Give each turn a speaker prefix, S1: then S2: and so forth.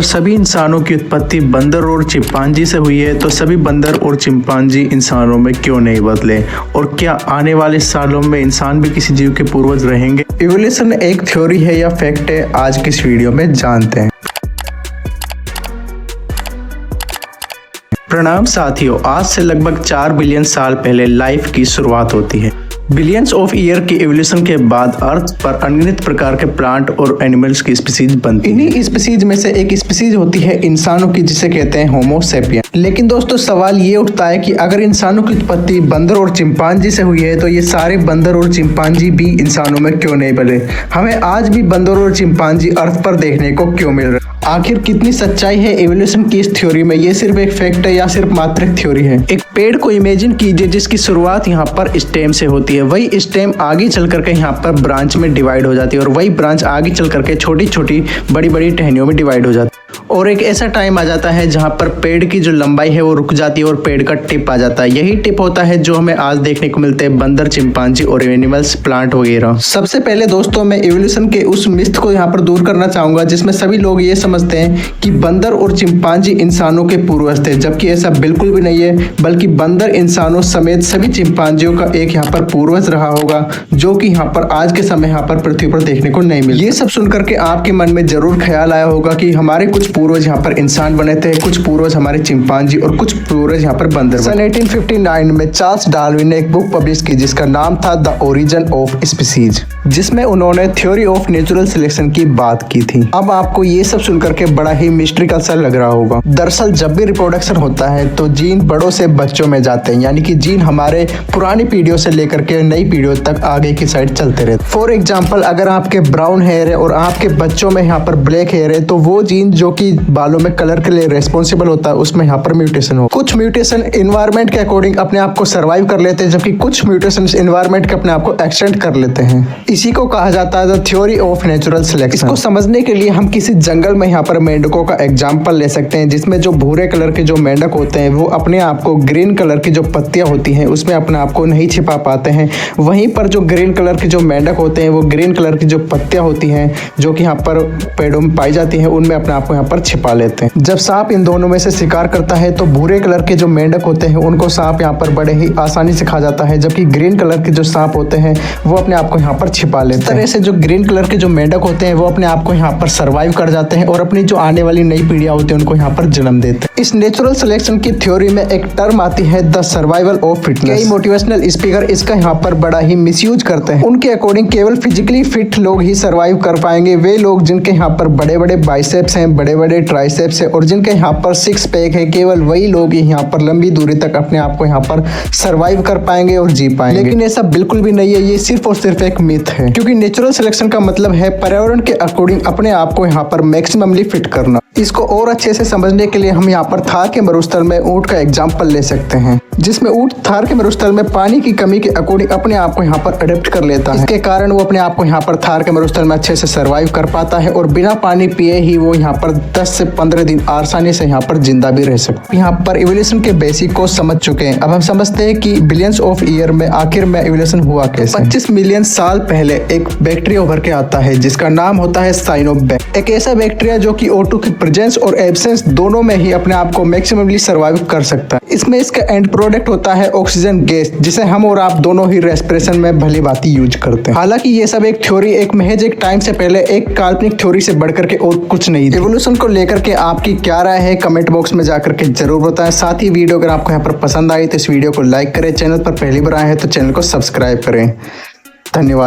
S1: सभी इंसानों की उत्पत्ति बंदर और चिंपांजी से हुई है, तो सभी बंदर और चिंपांजी इंसानों में क्यों नहीं बदले? और क्या आने वाले सालों में इंसान भी किसी जीव के पूर्वज रहेंगे? इवोल्यूशन एक थ्योरी है या फैक्ट है, आज की इस वीडियो में जानते हैं। प्रणाम साथियों, आज से लगभग 4 बिलियन साल पहले लाइफ की शुरुआत होती है। बिलियंस ऑफ ईयर की एवोल्यूशन के बाद अर्थ पर अनगिनत प्रकार के प्लांट और एनिमल्स की स्पीसीज बनती हैं। इन्हीं स्पीसीज में से एक स्पीसीज होती है इंसानों की, जिसे कहते हैं होमो सेपियन। लेकिन दोस्तों सवाल ये उठता है कि अगर इंसानों की उत्पत्ति बंदर और चिंपांजी से हुई है, तो ये सारे बंदर और चिंपांजी भी इंसानों में क्यों नहीं बने? हमें आज भी बंदर और चिंपांजी अर्थ पर देखने को क्यों मिल रहे? आखिर कितनी सच्चाई है एवोल्यूशन की इस थ्योरी में? ये सिर्फ एक फैक्ट है या सिर्फ मात्र एक थ्योरी है? एक पेड़ को इमेजिन कीजिए जिसकी शुरुआत यहाँ पर स्टेम से होती है। वही स्टेम आगे चल करके यहाँ पर ब्रांच में डिवाइड हो जाती है, और वही ब्रांच आगे चल करके छोटी छोटी बड़ी बड़ी टहनियों में डिवाइड हो जाती है। और एक ऐसा टाइम आ जाता है जहाँ पर पेड़ की जो लंबाई है वो रुक जाती है और पेड़ का टिप आ जाता है। यही टिप होता है जो हमें आज देखने को मिलते हैं बंदर, चिंपांजी और एनिमल्स, प्लांट वगैरह। सबसे पहले दोस्तों मैं एवोल्यूशन के उस मिथ को यहाँ पर दूर करना चाहूंगा जिसमें सभी लोग ये समझते हैं कि बंदर और चिंपांजी इंसानों के पूर्वज थे, जबकि ऐसा बिल्कुल भी नहीं है। बल्कि बंदर इंसानों समेत सभी चिंपांजियों का एक यहाँ पर पूर्वज रहा होगा, जो कि यहाँ पर आज के समय यहाँ पर पृथ्वी पर देखने को नहीं मिला। ये सब सुनकर के आपके मन में जरूर ख्याल आया होगा कि हमारे कुछ पूर्वज यहाँ पर इंसान बने थे, कुछ पूर्वज हमारे चिंपांजी और कुछ पूर्वज यहाँ पर बंदर। सन 1859 में चार्ल्स डार्विन ने एक बुक पब्लिश की जिसका नाम था द ओरिजिन ऑफ स्पीसीज, जिसमें उन्होंने थ्योरी ऑफ नेचुरल सिलेक्शन की बात की थी। अब आपको ये सब सुनकर के बड़ा ही मिस्ट्रिकल सा लग रहा होगा। दरअसल जब भी रिप्रोडक्शन होता है तो जीन बड़ों से बच्चों में जाते हैं, यानी कि जीन हमारे पुरानी पीढ़ियों से लेकर के नई पीढ़ियों तक आगे की साइड चलते रहते। फॉर एग्जाम्पल, अगर आपके ब्राउन हेयर है और आपके बच्चों में यहाँ पर ब्लैक हेयर है, तो वो जीन जो कि बालों में कलर के लिए रेस्पॉन्सिबल होता है, उसमें यहाँ पर म्यूटेशन हो। कुछ म्यूटेशन एनवायरनमेंट के अकॉर्डिंग अपने आप को सर्वाइव कर लेते हैं, जबकि कुछ म्यूटेशन एनवायरनमेंट के अपने आप को एक्सटेंड कर लेते हैं। इसी को कहा जाता है the theory of natural selection. इसको समझने के लिए हम किसी जंगल में यहाँ पर मेंढकों का एग्जाम्पल ले सकते हैं, जिसमें जो भूरे कलर के जो मेंढक होते हैं वो अपने आप को ग्रीन कलर की जो पत्तियां होती हैं उसमें अपने आप को नहीं छिपा पाते हैं। वहीं पर जो ग्रीन कलर के जो मेंढक होते हैं वो ग्रीन कलर की जो पत्तियां होती हैं जो कि यहाँ पर पेड़ों में पाई जाती हैं, उनमें अपने आप को यहाँ पर छिपा लेते हैं। जब सांप इन दोनों में से शिकार करता है तो भूरे कलर के जो मेंढक होते हैं उनको सांप यहाँ पर बड़े ही आसानी से खा जाता है, जबकि ग्रीन कलर के जो सांप होते हैं वो अपने आप को यहाँ पर छिपा लेते हैं। इस तरह से जो ग्रीन कलर के जो मेंढक होते हैं वो अपने आप को यहाँ पर सर्वाइव कर जाते हैं और अपनी जो आने वाली नई पीढ़ियां होती है उनको यहाँ पर जन्म देते हैं। इस नेचुरल सिलेक्शन की थ्योरी में एक टर्म आती है द सर्वाइवल ऑफ फिटनेस। कई मोटिवेशनल स्पीकर इसका यहाँ पर बड़ा ही मिसयूज करते हैं। उनके अकॉर्डिंग केवल फिजिकली फिट लोग ही सर्वाइव कर पाएंगे। वे लोग जिनके यहाँ पर बड़े बड़े बाइसेप्स हैं, बड़े बड़े ट्राइसेप्स है और जिनके यहाँ पर 6 पैक है, केवल वही लोग यहाँ पर लंबी दूरी तक अपने आप को यहाँ पर सर्वाइव कर पाएंगे और जी पाएंगे। लेकिन ऐसा बिल्कुल भी नहीं है, ये सिर्फ और सिर्फ एक मिथ है, क्योंकि नेचुरल सिलेक्शन का मतलब है पर्यावरण के अकॉर्डिंग अपने आप को यहाँ पर मैक्सिममली फिट करना। इसको और अच्छे से समझने के लिए हम यहाँ पर थार के मरुस्थल में ऊंट का एग्जाम्पल ले सकते हैं, जिसमें ऊंट थार के मरुस्थल में पानी की कमी के अकॉर्डिंग अपने आप को यहाँ पर अडेप्ट कर लेता है। इसके कारण वो अपने आप को यहाँ पर थार के मरुस्थल में अच्छे से सर्वाइव कर पाता है और बिना पानी पिए ही वो यहाँ पर 10 से 15 दिन आसानी से यहाँ पर जिंदा भी रह सकता है। यहाँ पर इवोल्यूशन के बेसिक को समझ चुके हैं। अब हम समझते हैं कि बिलियंस ऑफ ईयर में आखिर में इवोल्यूशन हुआ कैसे। 25 मिलियन साल पहले एक बैक्टीरिया उभर के आता है जिसका नाम होता है साइनोबैक्टीरिया। एक ऐसा बैक्टीरिया जो कि O2 की प्रेजेंस और एब्सेंस दोनों में ही अपने आप को मैक्सिममली सर्वाइव कर सकता है। इसमें इसका एंड प्रोडक्ट होता है ऑक्सीजन गैस, जिसे हम और आप दोनों ही रेस्पिरेशन में भली भांति यूज करते हैं। हालांकि ये सब एक थ्योरी, एक महज एक टाइम से पहले एक काल्पनिक थ्योरी से बढ़कर के और कुछ नहीं। एवोल्यूशन को लेकर के आपकी क्या राय है कमेंट बॉक्स में जाकर के जरूर बताएं। साथ ही वीडियो अगर आपको यहाँ पर पसंद आई तो इस वीडियो को लाइक करें, चैनल पर पहली बार आए हैं तो चैनल को सब्सक्राइब करें। धन्यवाद।